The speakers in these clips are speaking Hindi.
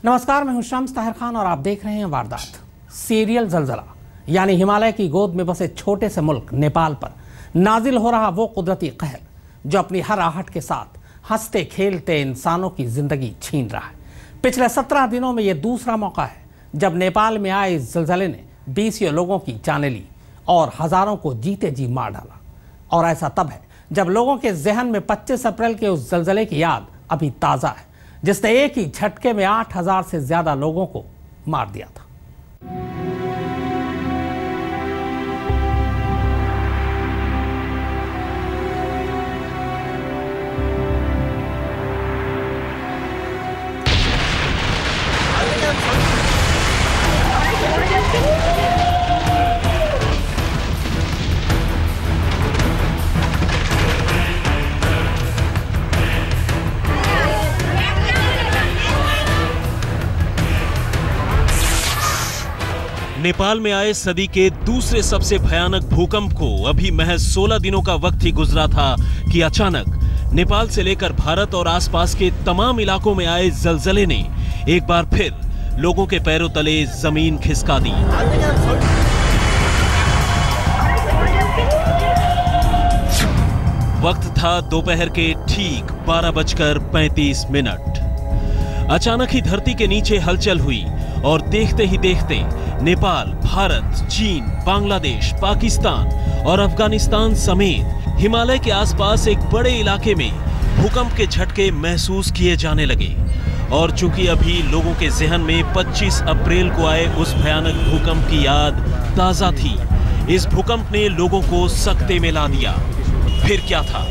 नमस्कार, मैं हूं शम्स ताहिर खान और आप देख रहे हैं वारदात। सीरियल ज़लज़ला यानी हिमालय की गोद में बसे छोटे से मुल्क नेपाल पर नाजिल हो रहा वो कुदरती कहर जो अपनी हर आहट के साथ हंसते खेलते इंसानों की जिंदगी छीन रहा है। पिछले 17 दिनों में ये दूसरा मौका है जब नेपाल में आए इस ज़लज़ले ने 20 लोगों की जानें ली और हज़ारों को जीते जी मार डाला। और ऐसा तब है जब लोगों के जहन में 25 अप्रैल के उस ज़लज़ले की याद अभी ताज़ा है जिसने एक ही झटके में 8000 से ज्यादा लोगों को मार दिया था। नेपाल में आए सदी के दूसरे सबसे भयानक भूकंप को अभी महज 16 दिनों का वक्त ही गुजरा था कि अचानक नेपाल से लेकर भारत और आसपास के तमाम इलाकों में आए ज़लज़ले ने एक बार फिर लोगों के पैरों तले जमीन खिसका दी। वक्त था दोपहर के ठीक 12:35। अचानक ही धरती के नीचे हलचल हुई और देखते ही देखते नेपाल, भारत, चीन, बांग्लादेश, पाकिस्तान और अफगानिस्तान समेत हिमालय के आसपास एक बड़े इलाके में भूकंप के झटके महसूस किए जाने लगे। और चूंकि अभी लोगों के जहन में 25 अप्रैल को आए उस भयानक भूकंप की याद ताजा थी, इस भूकंप ने लोगों को सकते में ला दिया। फिर क्या था,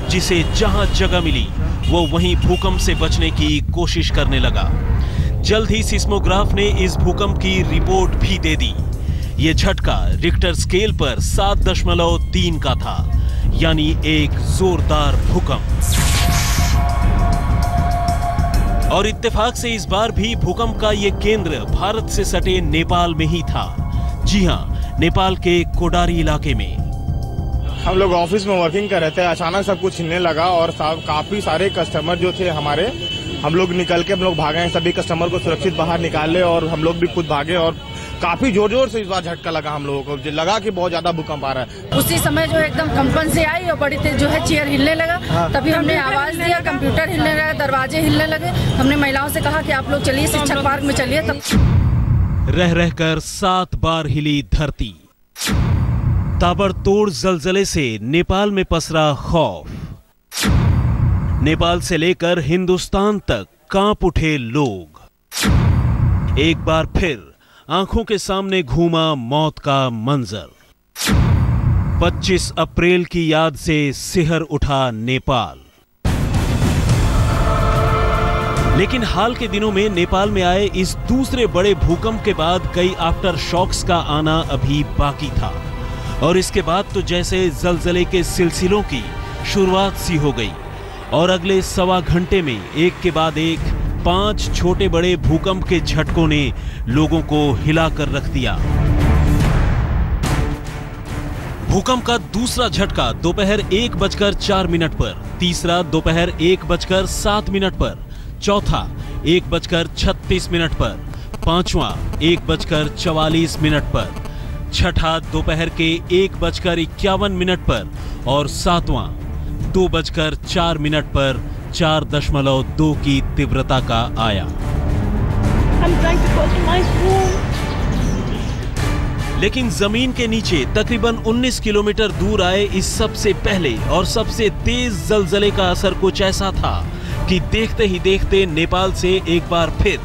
जिसे जहां जगह मिली वो वहीं भूकंप से बचने की कोशिश करने लगा। जल्द ही सिस्मोग्राफ ने इस भूकंप की रिपोर्ट भी दे दी। ये झटका रिक्टर स्केल पर 7.3 का था, यानी एक जोरदार भूकंप। और इत्तेफाक से इस बार भी भूकंप का ये केंद्र भारत से सटे नेपाल में ही था। जी हां, नेपाल के कोडारी इलाके में। हम लोग ऑफिस में वर्किंग कर रहे थे, अचानक सब कुछ हिलने लगा और काफी सारे कस्टमर जो थे हमारे, हम लोग निकल के हम लोग भागे, सभी कस्टमर को सुरक्षित बाहर निकाले और हम लोग भी खुद भागे। और काफी जोर जोर से इस बार झटका लगा, हम लोगों को लगा कि बहुत ज्यादा भूकंप आ रहा है। उसी समय जो एकदम कंपन से आई और बड़ी तेज जो है चेयर हिलने लगा। तभी हमने आवाज दिया, कंप्यूटर हिलने लगा, दरवाजे हिलने लगे। हमने महिलाओं से कहा कि आप लोग चलिए शिक्षक पार्क में चलिए। तब रह रहकर 7 बार हिली धरती। ताबड़तोड़ ज़लज़ले से नेपाल में पसरा खौफ। नेपाल से लेकर हिंदुस्तान तक कांप उठे लोग। एक बार फिर आंखों के सामने घूमा मौत का मंजर। 25 अप्रैल की याद से सिहर उठा नेपाल। लेकिन हाल के दिनों में नेपाल में आए इस दूसरे बड़े भूकंप के बाद कई आफ्टर शॉक्स का आना अभी बाकी था। और इसके बाद तो जैसे ज़लज़ले के सिलसिलों की शुरुआत सी हो गई और अगले सवा घंटे में एक के बाद एक 5 छोटे बड़े भूकंप के झटकों ने लोगों को हिलाकर रख दिया। भूकंप का दूसरा झटका दोपहर 1:04 पर, तीसरा दोपहर 1:07 पर, चौथा 1:36 पर, पांचवा 1:44 पर, छठा दोपहर के 1:51 पर और सातवां 2:04 पर 4.2 की तीव्रता का आया। लेकिन जमीन के नीचे तकरीबन 19 किलोमीटर दूर आए इस सबसे पहले और सबसे तेज ज़लज़ले का असर कुछ ऐसा था कि देखते ही देखते नेपाल से एक बार फिर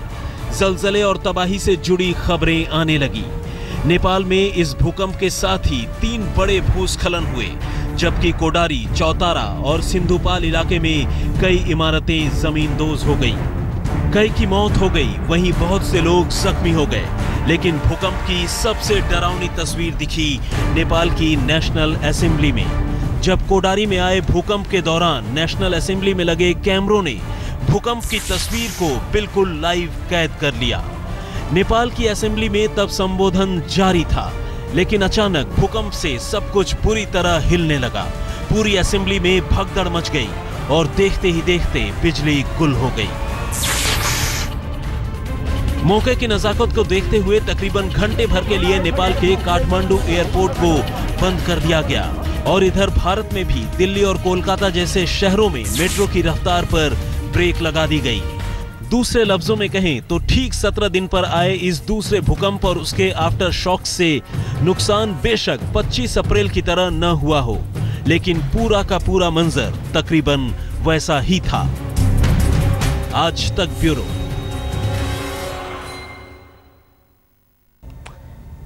ज़लज़ले और तबाही से जुड़ी खबरें आने लगी। नेपाल में इस भूकंप के साथ ही 3 बड़े भूस्खलन हुए, जबकि कोडारी, चौतारा और सिंधुपाल इलाके में कई इमारतें जमींदोज हो गई। कई की मौत हो गई, वहीं बहुत से लोग जख्मी हो गए। लेकिन भूकंप की सबसे डरावनी तस्वीर दिखी नेपाल की नेशनल असेंबली में, जब कोडारी में आए भूकंप के दौरान नेशनल असेंबली में लगे कैमरों ने भूकंप की तस्वीर को बिल्कुल लाइव कैद कर लिया। नेपाल की असेंबली में तब संबोधन जारी था, लेकिन अचानक भूकंप से सब कुछ पूरी तरह हिलने लगा। पूरी असेंबली में भगदड़ मच गई और देखते ही देखते बिजली गुल हो गई। मौके की नजाकत को देखते हुए तकरीबन घंटे भर के लिए नेपाल के काठमांडू एयरपोर्ट को बंद कर दिया गया और इधर भारत में भी दिल्ली और कोलकाता जैसे शहरों में मेट्रो की रफ्तार पर ब्रेक लगा दी गई। दूसरे लफ्जों में कहें तो ठीक 17 दिन पर आए इस दूसरे भूकंप और उसके आफ्टर शॉक से नुकसान बेशक 25 अप्रैल की तरह न हुआ हो, लेकिन पूरा का पूरा मंजर तकरीबन वैसा ही था। आज तक ब्यूरो।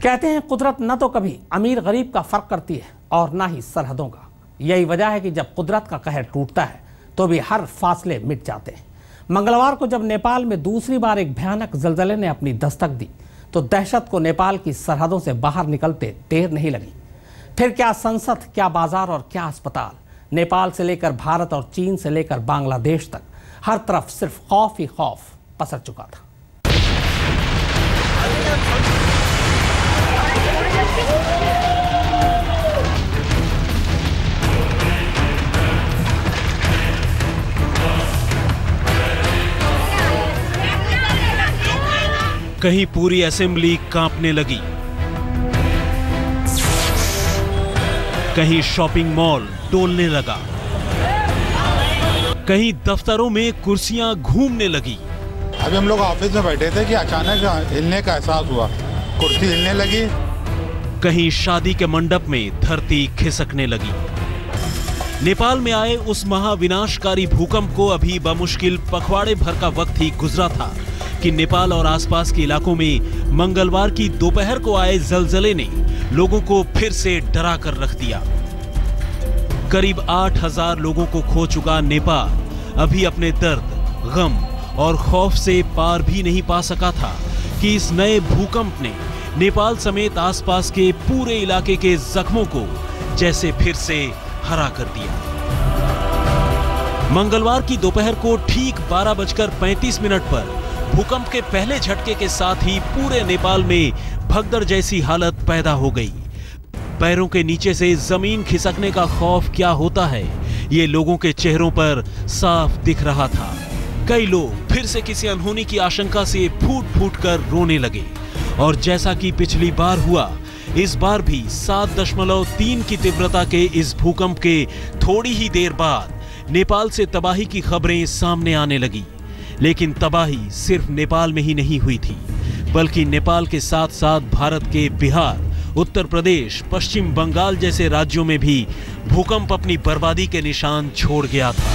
कहते हैं कुदरत न तो कभी अमीर गरीब का फर्क करती है और ना ही सरहदों का। यही वजह है कि जब कुदरत का कहर टूटता है तो भी हर फासले मिट जाते हैं। मंगलवार को जब नेपाल में दूसरी बार एक भयानक ज़लज़ले ने अपनी दस्तक दी तो दहशत को नेपाल की सरहदों से बाहर निकलते देर नहीं लगी। फिर क्या संसद, क्या बाजार और क्या अस्पताल, नेपाल से लेकर भारत और चीन से लेकर बांग्लादेश तक हर तरफ सिर्फ खौफ ही खौफ पसर चुका था। कहीं पूरी असेंबली कांपने लगी, कहीं शॉपिंग मॉल डोलने लगा, कहीं दफ्तरों में कुर्सियां घूमने लगी। अभी हम लोग ऑफिस में बैठे थे कि अचानक हिलने का एहसास हुआ, कुर्सी हिलने लगी। कहीं शादी के मंडप में धरती खिसकने लगी। नेपाल में आए उस महाविनाशकारी भूकंप को अभी बमुश्किल पखवाड़े भर का वक्त ही गुजरा था कि नेपाल और आसपास के इलाकों में मंगलवार की दोपहर को आए ज़लज़ले ने लोगों को फिर से डरा कर रख दिया। करीब 8000 लोगों को खो चुका नेपाल अभी अपने दर्द, गम और खौफ से पार भी नहीं पा सका था कि इस नए भूकंप ने नेपाल समेत आसपास के पूरे इलाके के जख्मों को जैसे फिर से हरा कर दिया। मंगलवार की दोपहर को ठीक 12:35 पर भूकंप के पहले झटके के साथ ही पूरे नेपाल में भगदड़ जैसी हालत पैदा हो गई। पैरों के नीचे से जमीन खिसकने का खौफ क्या होता है, ये लोगों के चेहरों पर साफ दिख रहा था। कई लोग फिर से किसी अनहोनी की आशंका से फूट फूट कर रोने लगे और जैसा कि पिछली बार हुआ, इस बार भी 7.3 की तीव्रता के इस भूकंप के थोड़ी ही देर बाद नेपाल से तबाही की खबरें सामने आने लगी। लेकिन तबाही सिर्फ नेपाल में ही नहीं हुई थी, बल्कि नेपाल के साथ साथ भारत के बिहार, उत्तर प्रदेश, पश्चिम बंगाल जैसे राज्यों में भी भूकंप अपनी बर्बादी के निशान छोड़ गया था।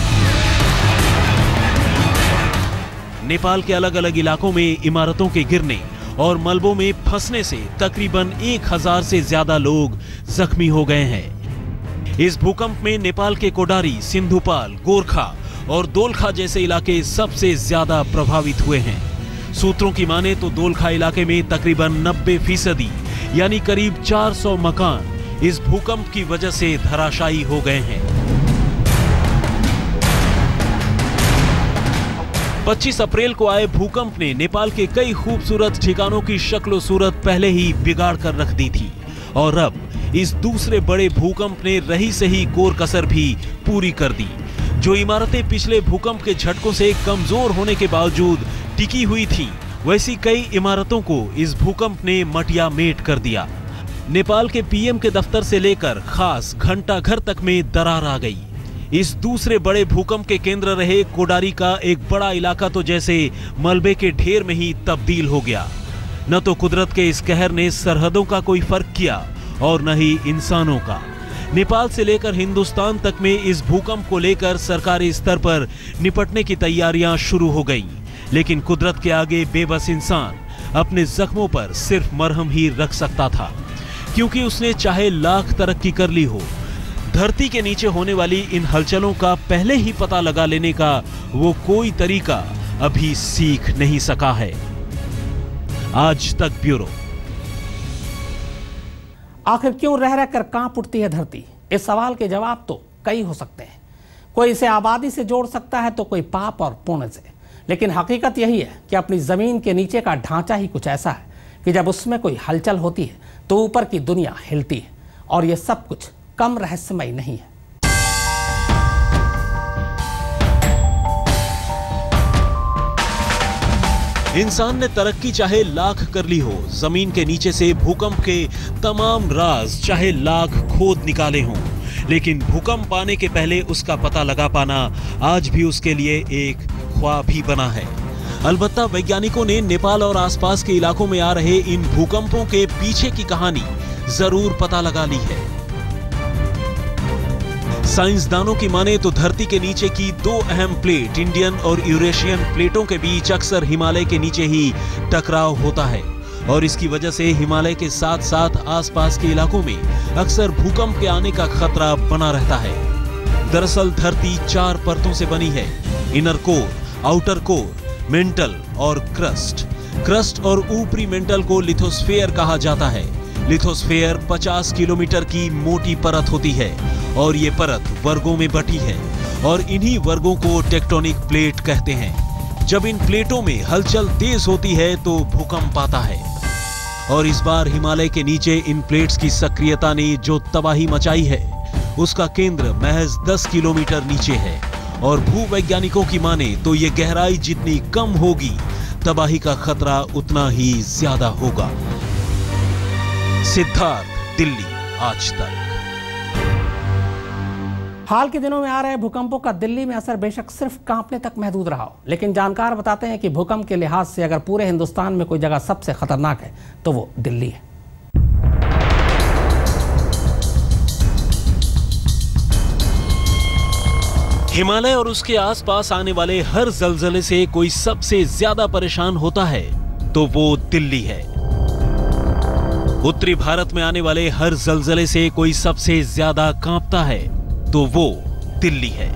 नेपाल के अलग अलग इलाकों में इमारतों के गिरने और मलबों में फंसने से तकरीबन 1000 से ज्यादा लोग जख्मी हो गए हैं। इस भूकंप में नेपाल के कोडारी, सिंधुपाल, गोरखा और दोलखा जैसे इलाके सबसे ज्यादा प्रभावित हुए हैं। सूत्रों की माने तो दोलखा इलाके में तकरीबन 90% यानी करीब 400 मकान इस भूकंप की वजह से धराशायी हो गए हैं। 25 अप्रैल को आए भूकंप ने नेपाल के कई खूबसूरत ठिकानों की शक्ल सूरत पहले ही बिगाड़ कर रख दी थी और अब इस दूसरे बड़े भूकंप ने रही सही कोर कसर भी पूरी कर दी। जो इमारतें पिछले भूकंप के झटकों से कमजोर होने के बावजूद टिकी हुई थी, वैसी कई इमारतों को इस भूकंप ने मटिया मेट कर दिया। नेपाल के पीएम के दफ्तर से लेकर खास घंटा घर तक में दरार आ गई। इस दूसरे बड़े भूकंप के केंद्र रहे कोडारी का एक बड़ा इलाका तो जैसे मलबे के ढेर में ही तब्दील हो गया। न तो कुदरत के इस कहर ने सरहदों का कोई फर्क किया और न ही इंसानों का। नेपाल से लेकर हिंदुस्तान तक में इस भूकंप को लेकर सरकारी स्तर पर निपटने की तैयारियां शुरू हो गई, लेकिन कुदरत के आगे बेबस इंसान अपने जख्मों पर सिर्फ मरहम ही रख सकता था, क्योंकि उसने चाहे लाख तरक्की कर ली हो, धरती के नीचे होने वाली इन हलचलों का पहले ही पता लगा लेने का वो कोई तरीका अभी सीख नहीं सका है। आज तक ब्यूरो। आखिर क्यों रह रहकर कांप उठती है धरती? इस सवाल के जवाब तो कई हो सकते हैं। कोई इसे आबादी से जोड़ सकता है तो कोई पाप और पुण्य से, लेकिन हकीकत यही है कि अपनी जमीन के नीचे का ढांचा ही कुछ ऐसा है कि जब उसमें कोई हलचल होती है तो ऊपर की दुनिया हिलती है, और यह सब कुछ कम रहस्यमय नहीं है। इंसान ने तरक्की चाहे लाख कर ली हो, जमीन के नीचे से भूकंप के तमाम राज चाहे लाख खोद निकाले हों, लेकिन भूकंप आने के पहले उसका पता लगा पाना आज भी उसके लिए एक ख्वाब ही बना है। अलबत्ता वैज्ञानिकों ने नेपाल और आसपास के इलाकों में आ रहे इन भूकंपों के पीछे की कहानी जरूर पता लगा ली है। साइंसदानों की माने तो धरती के नीचे की दो अहम प्लेट, इंडियन और यूरेशियन प्लेटों के बीच अक्सर हिमालय के नीचे ही टकराव होता है और इसकी वजह से हिमालय के साथ साथ आसपास के इलाकों में अक्सर भूकंप के आने का खतरा बना रहता है। दरअसल धरती 4 परतों से बनी है, inner core, outer core, mental और क्रस्ट। क्रस्ट और ऊपरी मेंटल को लिथोस्फेयर कहा जाता है। लिथोस्फेयर 50 किलोमीटर की मोटी परत होती है और ये परत वर्गों में बटी है और इन्हीं वर्गों को टेक्टोनिक प्लेट कहते हैं। जब इन प्लेटों में हलचल तेज होती है तो भूकंप आता है और इस बार हिमालय के नीचे इन प्लेट्स की सक्रियता ने जो तबाही मचाई है उसका केंद्र महज 10 किलोमीटर नीचे है और भूवैज्ञानिकों की माने तो ये गहराई जितनी कम होगी तबाही का खतरा उतना ही ज्यादा होगा। सिद्धार्थ, दिल्ली, आज तक। हाल के दिनों में आ रहे भूकंपों का दिल्ली में असर बेशक सिर्फ कांपने तक महदूद रहा हो, लेकिन जानकार बताते हैं कि भूकंप के लिहाज से अगर पूरे हिंदुस्तान में कोई जगह सबसे खतरनाक है तो वो दिल्ली है। हिमालय और उसके आसपास आने वाले हर जलजले से कोई सबसे ज्यादा परेशान होता है तो वो दिल्ली है। उत्तरी भारत में आने वाले हर जलजले से कोई सबसे ज्यादा कांपता है तो वो दिल्ली है।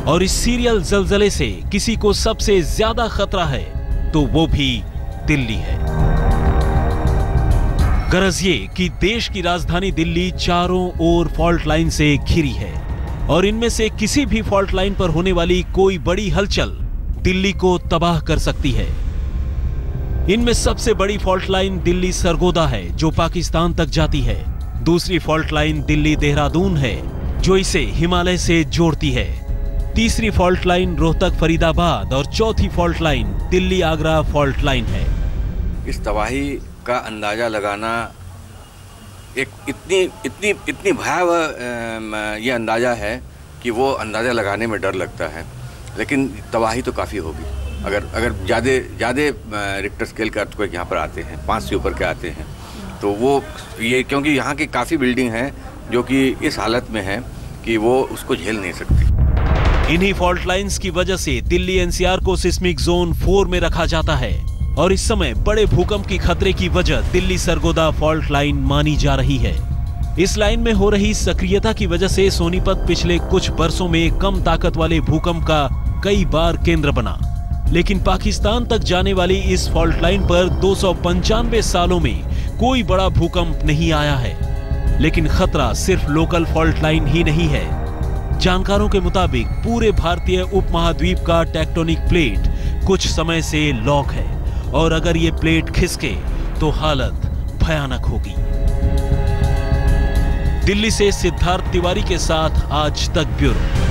और इस सीरियल जलजले से किसी को सबसे ज्यादा खतरा है तो वो भी दिल्ली है। गरज ये कि देश की राजधानी दिल्ली चारों ओर फॉल्ट लाइन से घिरी है और इनमें से किसी भी फॉल्ट लाइन पर होने वाली कोई बड़ी हलचल दिल्ली को तबाह कर सकती है। इनमें सबसे बड़ी फॉल्ट लाइन दिल्ली सरगोदा है जो पाकिस्तान तक जाती है। दूसरी फॉल्ट लाइन दिल्ली देहरादून है जो इसे हिमालय से जोड़ती है। तीसरी फॉल्ट लाइन रोहतक फरीदाबाद और चौथी fault line Delhi Agra fault line है। इस तबाही का अंदाजा लगाना एक इतनी भयावह ये अंदाजा है कि वो अंदाजा लगाने में डर लगता है, लेकिन तबाही तो काफ़ी होगी। अगर ज़्यादा रिक्टर स्केल का अर्थक्वेक यहाँ पर आते हैं, 5 से ऊपर के आते हैं, तो वो ये क्योंकि यहाँ की काफ़ी बिल्डिंग हैं जो कि इस हालत में है कि वो उसको झेल नहीं सकती। इन्हीं फॉल्ट लाइंस की वजह से दिल्ली एनसीआर को सिस्मिक जोन 4 में रखा जाता है और इस समय बड़े भूकंप की खतरे की वजह दिल्ली सरगोदा फॉल्ट लाइन मानी जा रही है। इस लाइन में हो रही सक्रियता की वजह से सोनीपत पिछले कुछ बरसों में कम ताकत वाले भूकंप का कई बार केंद्र बना, लेकिन पाकिस्तान तक जाने वाली इस फॉल्ट लाइन पर 295 सालों में कोई बड़ा भूकंप नहीं आया है। लेकिन खतरा सिर्फ लोकल फॉल्ट लाइन ही नहीं है। जानकारों के मुताबिक पूरे भारतीय उपमहाद्वीप का टेक्टोनिक प्लेट कुछ समय से लॉक है और अगर ये प्लेट खिसके तो हालत भयानक होगी। दिल्ली से सिद्धार्थ तिवारी के साथ आज तक ब्यूरो।